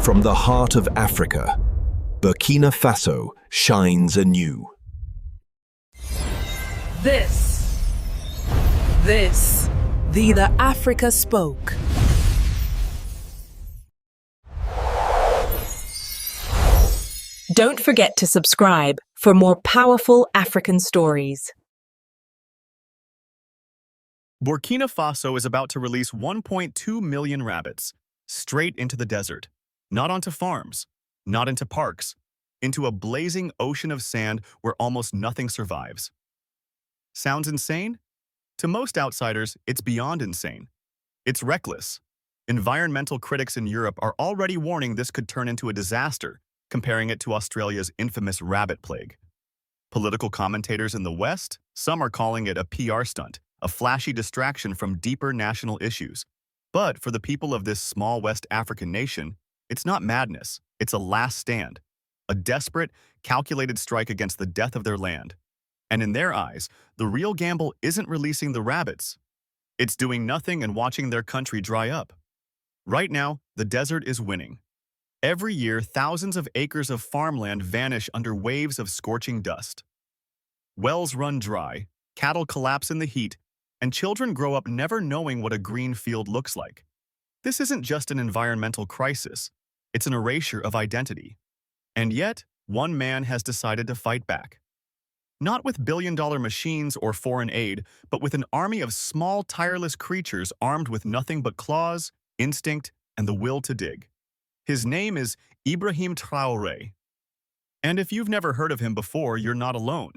From the heart of Africa, Burkina Faso shines anew. The Africa spoke. Don't forget to subscribe for more powerful African stories. Burkina Faso is about to release 1.2 million rabbits straight into the desert, not onto farms, not into parks, into a blazing ocean of sand where almost nothing survives. Sounds insane? To most outsiders, it's beyond insane. It's reckless. Environmental critics in Europe are already warning this could turn into a disaster, comparing it to Australia's infamous rabbit plague. Political commentators in the West, some are calling it a PR stunt, a flashy distraction from deeper national issues. But for the people of this small West African nation, it's not madness, it's a last stand, a desperate, calculated strike against the death of their land. And in their eyes, the real gamble isn't releasing the rabbits. It's doing nothing and watching their country dry up. Right now, the desert is winning. Every year, thousands of acres of farmland vanish under waves of scorching dust. Wells run dry, cattle collapse in the heat, and children grow up never knowing what a green field looks like. This isn't just an environmental crisis, it's an erasure of identity. And yet, one man has decided to fight back. Not with billion-dollar machines or foreign aid, but with an army of small, tireless creatures armed with nothing but claws, instinct, and the will to dig. His name is Ibrahim Traoré. And if you've never heard of him before, you're not alone.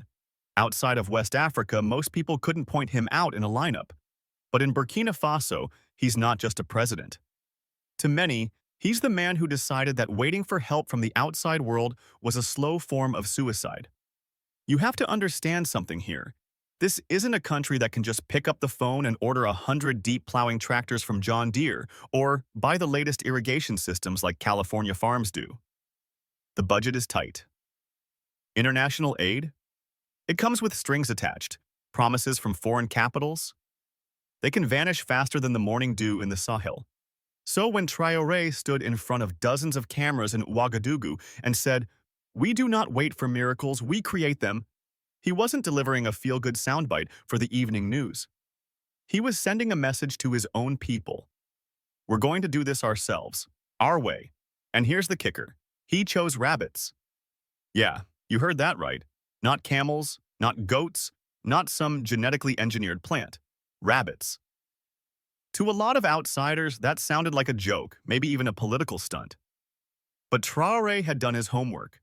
Outside of West Africa, most people couldn't point him out in a lineup. But in Burkina Faso, he's not just a president. To many, he's the man who decided that waiting for help from the outside world was a slow form of suicide. You have to understand something here. This isn't a country that can just pick up the phone and order 100 deep plowing tractors from John Deere or buy the latest irrigation systems like California farms do. The budget is tight. International aid? It comes with strings attached, promises from foreign capitals. They can vanish faster than the morning dew in the Sahel. So when Traoré stood in front of dozens of cameras in Ouagadougou and said, "We do not wait for miracles, we create them," he wasn't delivering a feel-good soundbite for the evening news. He was sending a message to his own people. We're going to do this ourselves, our way. And here's the kicker. He chose rabbits. Yeah, you heard that right. Not camels, not goats, not some genetically engineered plant. Rabbits. To a lot of outsiders, that sounded like a joke, maybe even a political stunt. But Traoré had done his homework.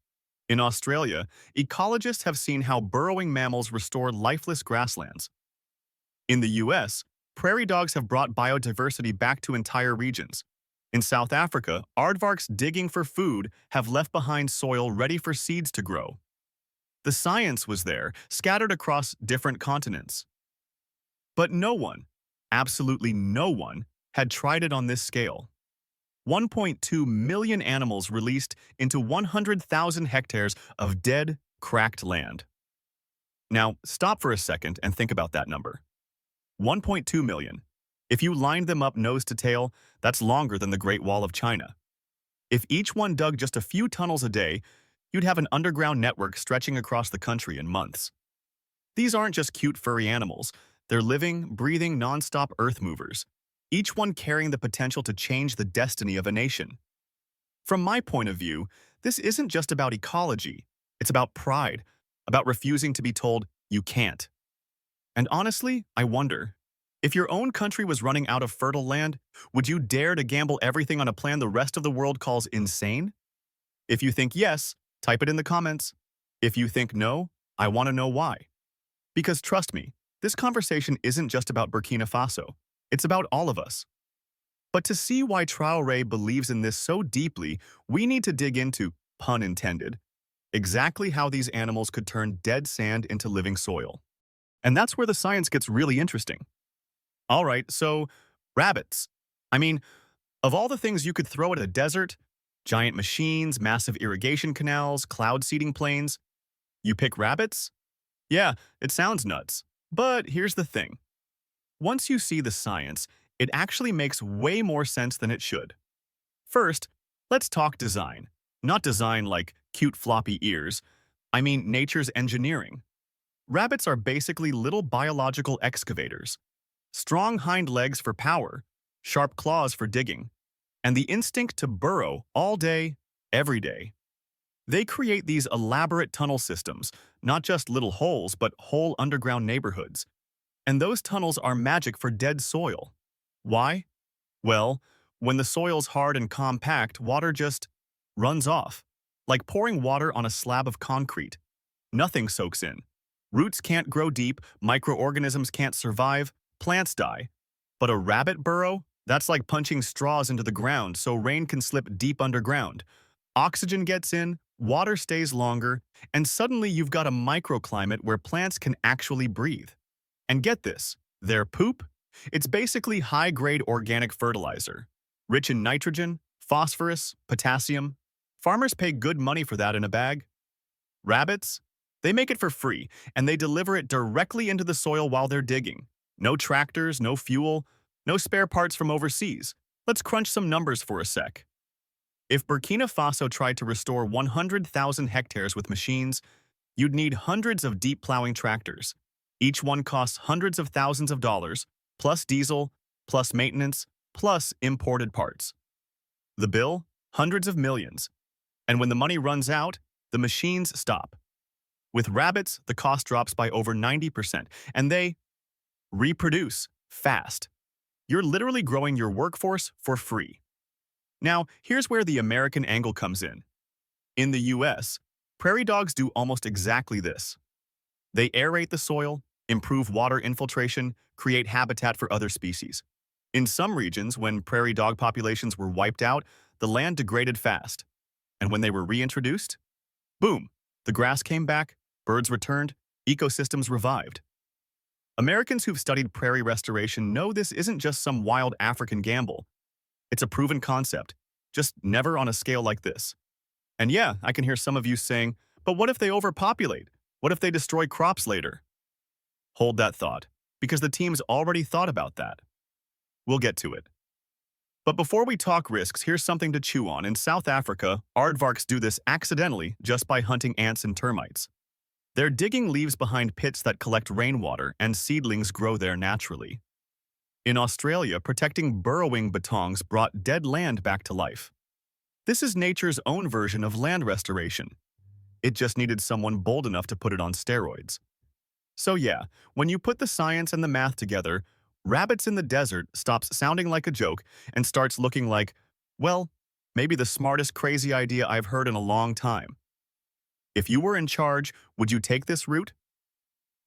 In Australia, ecologists have seen how burrowing mammals restore lifeless grasslands. In the US, prairie dogs have brought biodiversity back to entire regions. In South Africa, aardvarks digging for food have left behind soil ready for seeds to grow. The science was there, scattered across different continents. But no one, absolutely no one, had tried it on this scale. 1.2 million animals released into 100,000 hectares of dead, cracked land. Now, stop for a second and think about that number. 1.2 million. If you lined them up nose to tail, that's longer than the Great Wall of China. If each one dug just a few tunnels a day, you'd have an underground network stretching across the country in months. These aren't just cute furry animals. They're living, breathing, non-stop earth movers, each one carrying the potential to change the destiny of a nation. From my point of view, this isn't just about ecology. It's about pride, about refusing to be told, you can't. And honestly, I wonder, if your own country was running out of fertile land, would you dare to gamble everything on a plan the rest of the world calls insane? If you think yes, type it in the comments. If you think no, I want to know why. Because trust me, this conversation isn't just about Burkina Faso. It's about all of us. But to see why Traoré believes in this so deeply, we need to dig into, pun intended, exactly how these animals could turn dead sand into living soil. And that's where the science gets really interesting. All right, so rabbits. I mean, of all the things you could throw at a desert, giant machines, massive irrigation canals, cloud seeding planes, you pick rabbits? Yeah, it sounds nuts. But here's the thing. Once you see the science, it actually makes way more sense than it should. First, Let's talk design. Not design like cute floppy ears. I mean nature's engineering. Rabbits are basically little biological excavators. Strong hind legs for power, sharp claws for digging, and the instinct to burrow all day, every day. They create these elaborate tunnel systems, not just little holes, but whole underground neighborhoods. And those tunnels are magic for dead soil. Why? Well, when the soil's hard and compact, water just runs off. Like pouring water on a slab of concrete. Nothing soaks in. Roots can't grow deep, microorganisms can't survive, plants die. But a rabbit burrow? That's like punching straws into the ground so rain can slip deep underground. Oxygen gets in, water stays longer, and suddenly you've got a microclimate where plants can actually breathe. And get this, their poop? It's basically high-grade organic fertilizer, rich in nitrogen, phosphorus, potassium. Farmers pay good money for that in a bag. Rabbits? They make it for free, and they deliver it directly into the soil while they're digging. No tractors, no fuel, no spare parts from overseas. Let's crunch some numbers for a sec. If Burkina Faso tried to restore 100,000 hectares with machines, you'd need hundreds of deep plowing tractors. Each one costs hundreds of thousands of dollars, plus diesel, plus maintenance, plus imported parts. The bill? Hundreds of millions. And when the money runs out, the machines stop. With rabbits, the cost drops by over 90%, and they reproduce fast. You're literally growing your workforce for free. Now, here's where the American angle comes in. In the US, prairie dogs do almost exactly this. They aerate the soil, improve water infiltration, create habitat for other species. In some regions, when prairie dog populations were wiped out, the land degraded fast. And when they were reintroduced, boom, the grass came back, birds returned, ecosystems revived. Americans who've studied prairie restoration know this isn't just some wild African gamble. It's a proven concept, just never on a scale like this. And yeah, I can hear some of you saying, but what if they overpopulate? What if they destroy crops later? Hold that thought, because the team's already thought about that. We'll get to it. But before we talk risks, here's something to chew on. In South Africa, aardvarks do this accidentally just by hunting ants and termites. They're digging leaves behind pits that collect rainwater, and seedlings grow there naturally. In Australia, protecting burrowing batongs brought dead land back to life. This is nature's own version of land restoration. It just needed someone bold enough to put it on steroids. So yeah, when you put the science and the math together, rabbits in the desert stops sounding like a joke and starts looking like, well, maybe the smartest crazy idea I've heard in a long time. If you were in charge, would you take this route?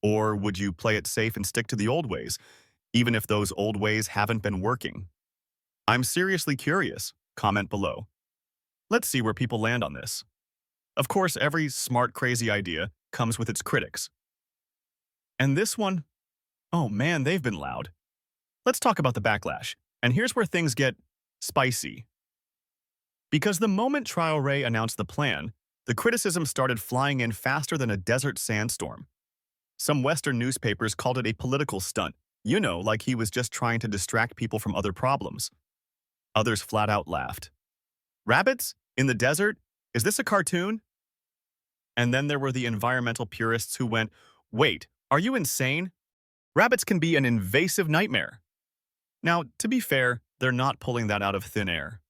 Or would you play it safe and stick to the old ways, even if those old ways haven't been working? I'm seriously curious. Comment below. Let's see where people land on this. Of course, every smart, crazy idea comes with its critics. And this one, oh man, they've been loud. Let's talk about the backlash. And here's where things get spicy. Because the moment Traoré announced the plan, the criticism started flying in faster than a desert sandstorm. Some Western newspapers called it a political stunt, like he was just trying to distract people from other problems. Others flat out laughed. Rabbits? In the desert? Is this a cartoon? And then there were the environmental purists who went, wait, are you insane? Rabbits can be an invasive nightmare. Now, to be fair, they're not pulling that out of thin air.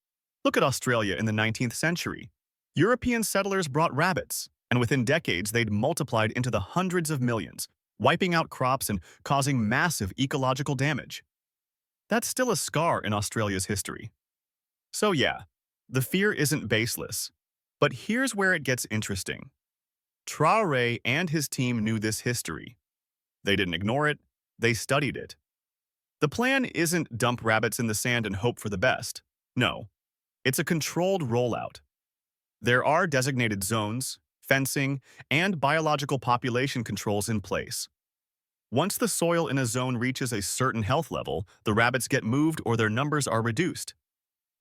Look at Australia in the 19th century. European settlers brought rabbits, and within decades they'd multiplied into the hundreds of millions, wiping out crops and causing massive ecological damage. That's still a scar in Australia's history. So yeah, the fear isn't baseless. But here's where it gets interesting. Traoré and his team knew this history. They didn't ignore it, they studied it. The plan isn't dump rabbits in the sand and hope for the best. No, it's a controlled rollout. There are designated zones, fencing, and biological population controls in place. Once the soil in a zone reaches a certain health level, the rabbits get moved or their numbers are reduced.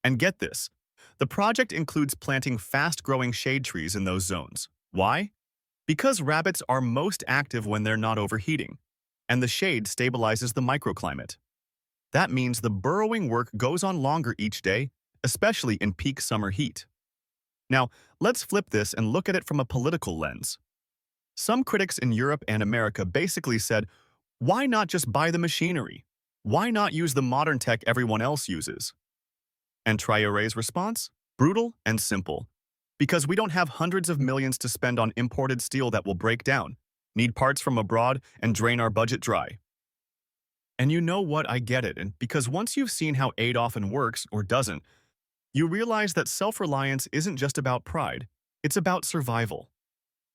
And get this, the project includes planting fast-growing shade trees in those zones. Why? Because rabbits are most active when they're not overheating, and the shade stabilizes the microclimate. That means the burrowing work goes on longer each day, especially in peak summer heat. Now, let's flip this and look at it from a political lens. Some critics in Europe and America basically said, why not just buy the machinery? Why not use the modern tech everyone else uses? And Traoré's response? Brutal and simple. Because we don't have hundreds of millions to spend on imported steel that will break down, need parts from abroad, and drain our budget dry. And you know what, I get it, and because once you've seen how aid often works or doesn't, you realize that self-reliance isn't just about pride, it's about survival.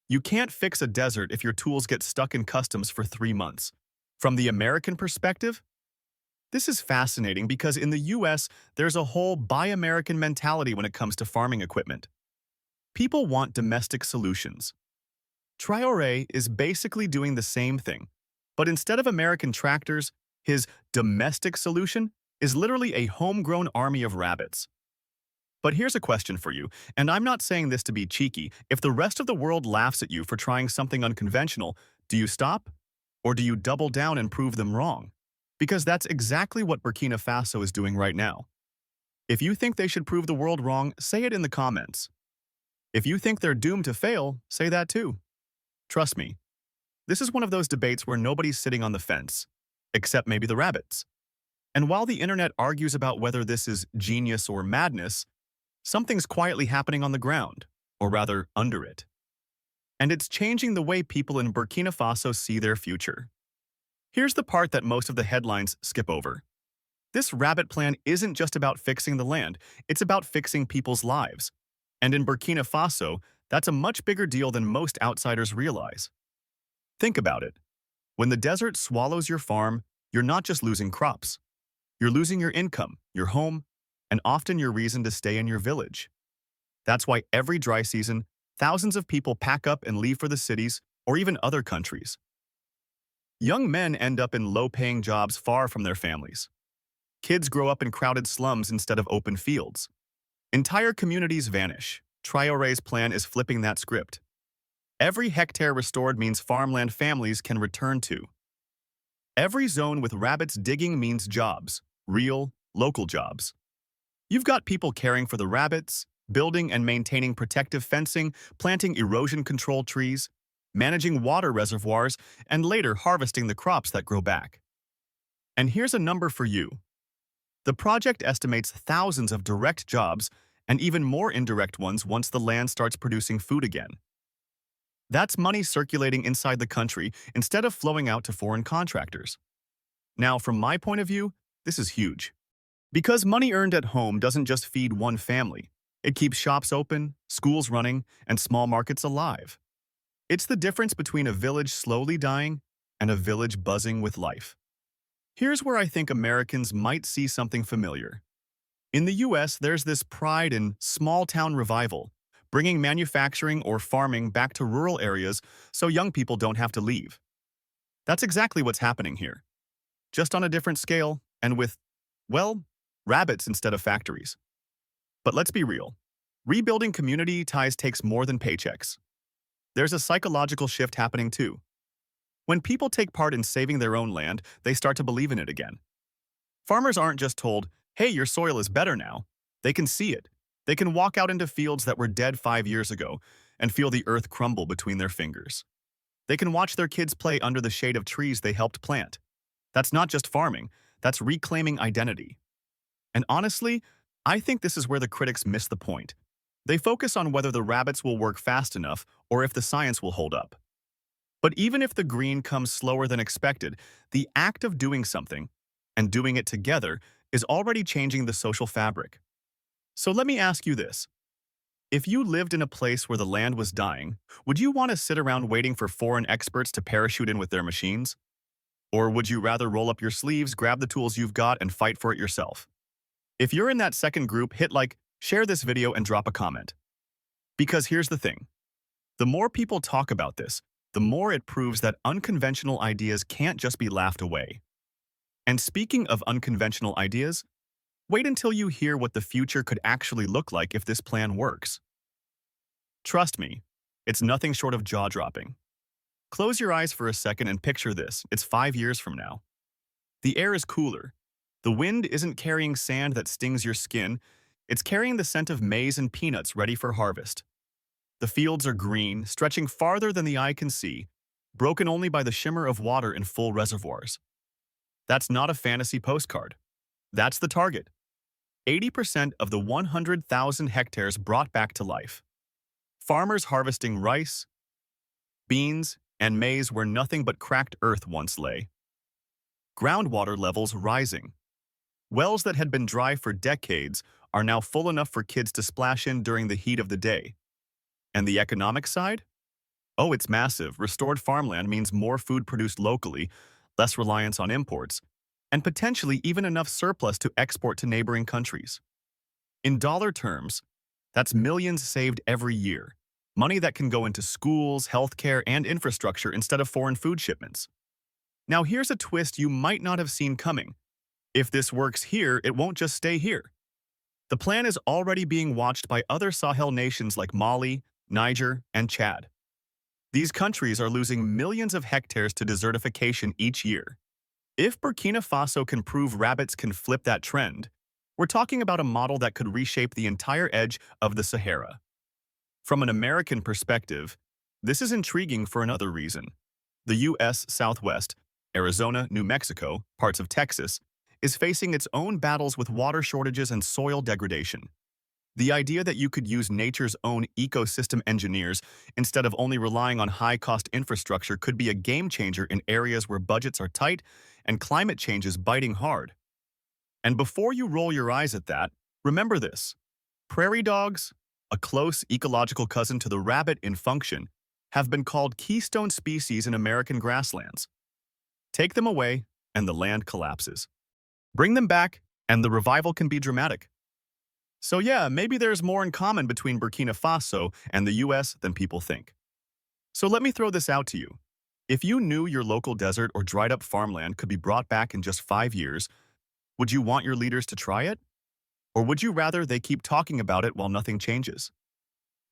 You can't fix a desert if your tools get stuck in customs for 3 months. From the American perspective, this is fascinating because in the US, there's a whole buy American mentality when it comes to farming equipment. People want domestic solutions. Traoré is basically doing the same thing, but instead of American tractors, his domestic solution is literally a homegrown army of rabbits. But here's a question for you, and I'm not saying this to be cheeky. If the rest of the world laughs at you for trying something unconventional, do you stop? Or do you double down and prove them wrong? Because that's exactly what Burkina Faso is doing right now. If you think they should prove the world wrong, say it in the comments. If you think they're doomed to fail, say that too. Trust me, this is one of those debates where nobody's sitting on the fence, except maybe the rabbits. And while the internet argues about whether this is genius or madness, something's quietly happening on the ground, or rather, under it. And it's changing the way people in Burkina Faso see their future. Here's the part that most of the headlines skip over. This rabbit plan isn't just about fixing the land, it's about fixing people's lives. And in Burkina Faso, that's a much bigger deal than most outsiders realize. Think about it. When the desert swallows your farm, you're not just losing crops. You're losing your income, your home, and often your reason to stay in your village. That's why every dry season, thousands of people pack up and leave for the cities or even other countries. Young men end up in low-paying jobs far from their families. Kids grow up in crowded slums instead of open fields. Entire communities vanish. Traoré's plan is flipping that script. Every hectare restored means farmland families can return to. Every zone with rabbits digging means jobs, real, local jobs. You've got people caring for the rabbits, building and maintaining protective fencing, planting erosion control trees, managing water reservoirs, and later harvesting the crops that grow back. And here's a number for you. The project estimates thousands of direct jobs and even more indirect ones once the land starts producing food again. That's money circulating inside the country instead of flowing out to foreign contractors. Now, from my point of view, this is huge. Because money earned at home doesn't just feed one family. It keeps shops open, schools running, and small markets alive. It's the difference between a village slowly dying and a village buzzing with life. Here's where I think Americans might see something familiar. In the US, there's this pride in small-town revival, bringing manufacturing or farming back to rural areas so young people don't have to leave. That's exactly what's happening here. Just on a different scale and with, well, rabbits instead of factories. But let's be real. Rebuilding community ties takes more than paychecks. There's a psychological shift happening too. When people take part in saving their own land, they start to believe in it again. Farmers aren't just told, hey, your soil is better now. They can see it. They can walk out into fields that were dead 5 years ago and feel the earth crumble between their fingers. They can watch their kids play under the shade of trees they helped plant. That's not just farming, that's reclaiming identity. And honestly, I think this is where the critics miss the point. They focus on whether the rabbits will work fast enough or if the science will hold up. But even if the green comes slower than expected, the act of doing something, and doing it together, is already changing the social fabric. So let me ask you this. If you lived in a place where the land was dying, would you want to sit around waiting for foreign experts to parachute in with their machines? Or would you rather roll up your sleeves, grab the tools you've got, and fight for it yourself? If you're in that second group, hit like, share this video, and drop a comment. Because here's the thing. The more people talk about this, the more it proves that unconventional ideas can't just be laughed away. And speaking of unconventional ideas, wait until you hear what the future could actually look like if this plan works. Trust me, it's nothing short of jaw-dropping. Close your eyes for a second and picture this. It's 5 years from now. The air is cooler. The wind isn't carrying sand that stings your skin. It's carrying the scent of maize and peanuts ready for harvest. The fields are green, stretching farther than the eye can see, broken only by the shimmer of water in full reservoirs. That's not a fantasy postcard. That's the target. 80% of the 100,000 hectares brought back to life. Farmers harvesting rice, beans, and maize where nothing but cracked earth once lay. Groundwater levels rising. Wells that had been dry for decades are now full enough for kids to splash in during the heat of the day. And the economic side? Oh, it's massive. Restored farmland means more food produced locally, less reliance on imports, and potentially even enough surplus to export to neighboring countries. In dollar terms, that's millions saved every year. Money that can go into schools, healthcare, and infrastructure instead of foreign food shipments. Now here's a twist you might not have seen coming. If this works here, it won't just stay here. The plan is already being watched by other Sahel nations like Mali, Niger, and Chad. These countries are losing millions of hectares to desertification each year. If Burkina Faso can prove rabbits can flip that trend, we're talking about a model that could reshape the entire edge of the Sahara. From an American perspective, this is intriguing for another reason. The U.S. Southwest, Arizona, New Mexico, parts of Texas, is facing its own battles with water shortages and soil degradation. The idea that you could use nature's own ecosystem engineers instead of only relying on high-cost infrastructure could be a game-changer in areas where budgets are tight and climate change is biting hard. And before you roll your eyes at that, remember this. Prairie dogs, a close ecological cousin to the rabbit in function, have been called keystone species in American grasslands. Take them away, and the land collapses. Bring them back, and the revival can be dramatic. So yeah, maybe there's more in common between Burkina Faso and the US than people think. So let me throw this out to you. If you knew your local desert or dried up farmland could be brought back in just 5 years, would you want your leaders to try it? Or would you rather they keep talking about it while nothing changes?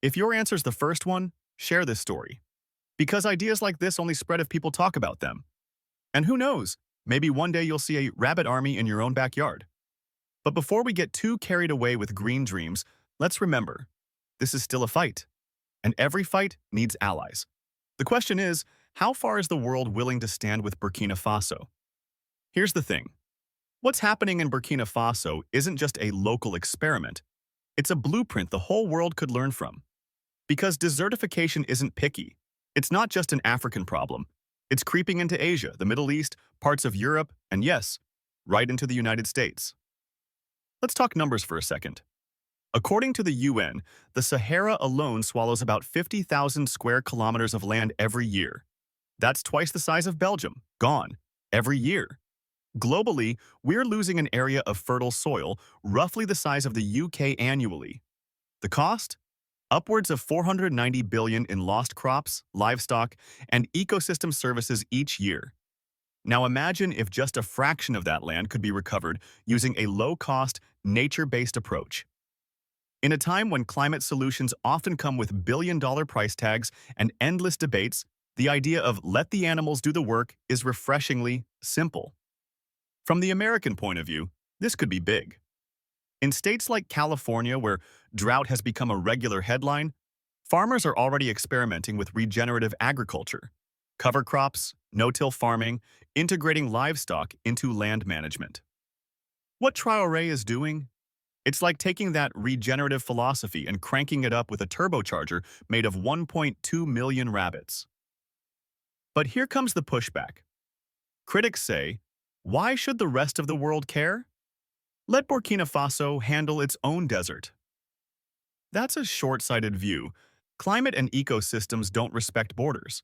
If your answer's the first one, share this story. Because ideas like this only spread if people talk about them. And who knows, maybe one day you'll see a rabbit army in your own backyard. But before we get too carried away with green dreams, let's remember, this is still a fight. And every fight needs allies. The question is, how far is the world willing to stand with Burkina Faso? Here's the thing. What's happening in Burkina Faso isn't just a local experiment. It's a blueprint the whole world could learn from. Because desertification isn't picky. It's not just an African problem. It's creeping into Asia, the Middle East, parts of Europe, and yes, right into the United States. Let's talk numbers for a second. According to the UN, the Sahara alone swallows about 50,000 square kilometers of land every year. That's twice the size of Belgium, gone, every year. Globally, we're losing an area of fertile soil roughly the size of the UK annually. The cost? Upwards of 490 billion in lost crops, livestock, and ecosystem services each year. Now imagine if just a fraction of that land could be recovered using a low-cost, nature-based approach. In a time when climate solutions often come with billion-dollar price tags and endless debates, the idea of let the animals do the work is refreshingly simple. From the American point of view, this could be big. In states like California, where drought has become a regular headline, farmers are already experimenting with regenerative agriculture, cover crops, no-till farming, integrating livestock into land management. What Traoré is doing? It's like taking that regenerative philosophy and cranking it up with a turbocharger made of 1.2 million rabbits. But here comes the pushback. Critics say, why should the rest of the world care? Let Burkina Faso handle its own desert. That's a short-sighted view. Climate and ecosystems don't respect borders.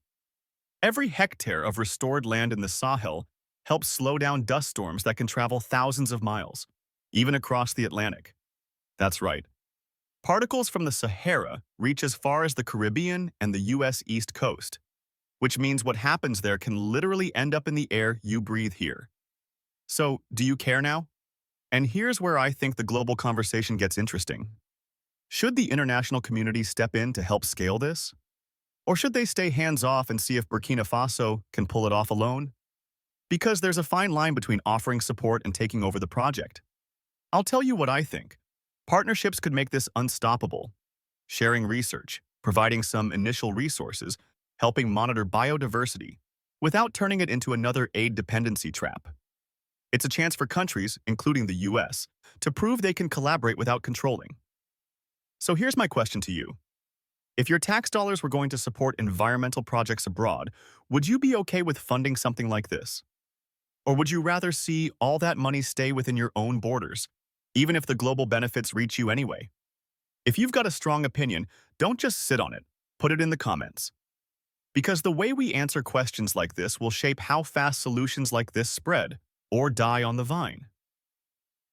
Every hectare of restored land in the Sahel helps slow down dust storms that can travel thousands of miles, even across the Atlantic. That's right. Particles from the Sahara reach as far as the Caribbean and the U.S. East Coast, which means what happens there can literally end up in the air you breathe here. So, do you care now? And here's where I think the global conversation gets interesting. Should the international community step in to help scale this? Or should they stay hands-off and see if Burkina Faso can pull it off alone? Because there's a fine line between offering support and taking over the project. I'll tell you what I think. Partnerships could make this unstoppable. Sharing research, providing some initial resources, helping monitor biodiversity, without turning it into another aid dependency trap. It's a chance for countries, including the US, to prove they can collaborate without controlling. So here's my question to you. If your tax dollars were going to support environmental projects abroad, would you be okay with funding something like this? Or would you rather see all that money stay within your own borders, even if the global benefits reach you anyway? If you've got a strong opinion, don't just sit on it. Put it in the comments. Because the way we answer questions like this will shape how fast solutions like this spread or die on the vine.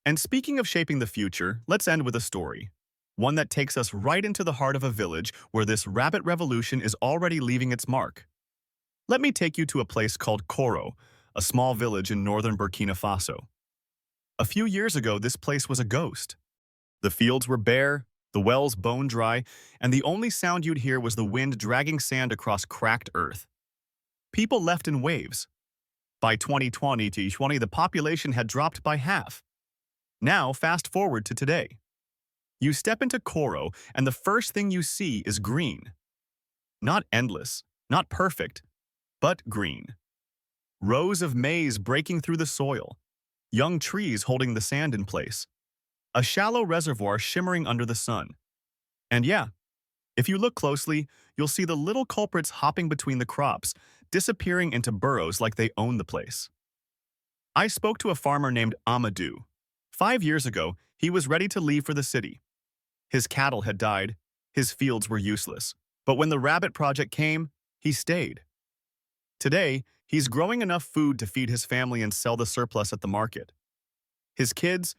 And speaking of shaping the future, let's end with a story. One that takes us right into the heart of a village where this rabbit revolution is already leaving its mark. Let me take you to a place called Koro, a small village in northern Burkina Faso. A few years ago, this place was a ghost. The fields were bare, the wells bone dry, and the only sound you'd hear was the wind dragging sand across cracked earth. People left in waves. By 2020, the population had dropped by half. Now, fast forward to today. You step into Koro, and the first thing you see is green. Not endless, not perfect, but green. Rows of maize breaking through the soil, young trees holding the sand in place, a shallow reservoir shimmering under the sun. And yeah, if you look closely, you'll see the little culprits hopping between the crops, disappearing into burrows like they own the place. I spoke to a farmer named Amadou. 5 years ago, he was ready to leave for the city. His cattle had died, his fields were useless. But when the rabbit project came, he stayed. Today, he's growing enough food to feed his family and sell the surplus at the market. His kids,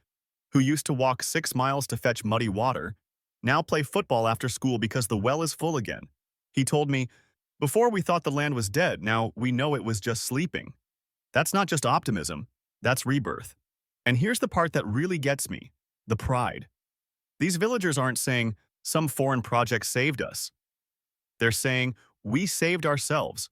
who used to walk 6 miles to fetch muddy water, now play football after school because the well is full again. He told me, "Before we thought the land was dead, now we know it was just sleeping." That's not just optimism, that's rebirth. And here's the part that really gets me, the pride. These villagers aren't saying, "Some foreign project saved us." They're saying, "We saved ourselves."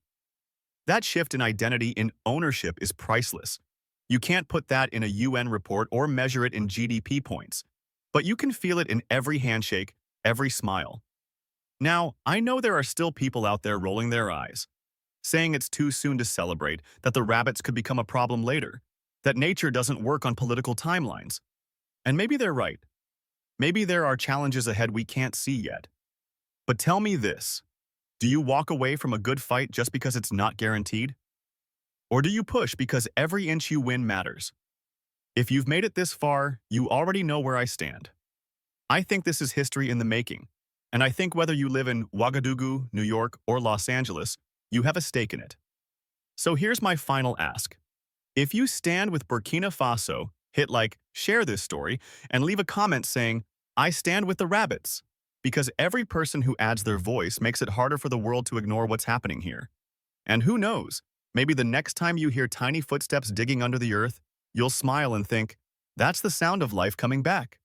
That shift in identity, in ownership, is priceless. You can't put that in a UN report or measure it in GDP points, but you can feel it in every handshake, every smile. Now, I know there are still people out there rolling their eyes, saying it's too soon to celebrate, that the rabbits could become a problem later, that nature doesn't work on political timelines. And maybe they're right. Maybe there are challenges ahead we can't see yet. But tell me this, do you walk away from a good fight just because it's not guaranteed? Or do you push because every inch you win matters? If you've made it this far, you already know where I stand. I think this is history in the making, and I think whether you live in Ouagadougou, New York, or Los Angeles, you have a stake in it. So here's my final ask. If you stand with Burkina Faso, hit like, share this story, and leave a comment saying, "I stand with the rabbits," because every person who adds their voice makes it harder for the world to ignore what's happening here. And who knows, maybe the next time you hear tiny footsteps digging under the earth, you'll smile and think, that's the sound of life coming back.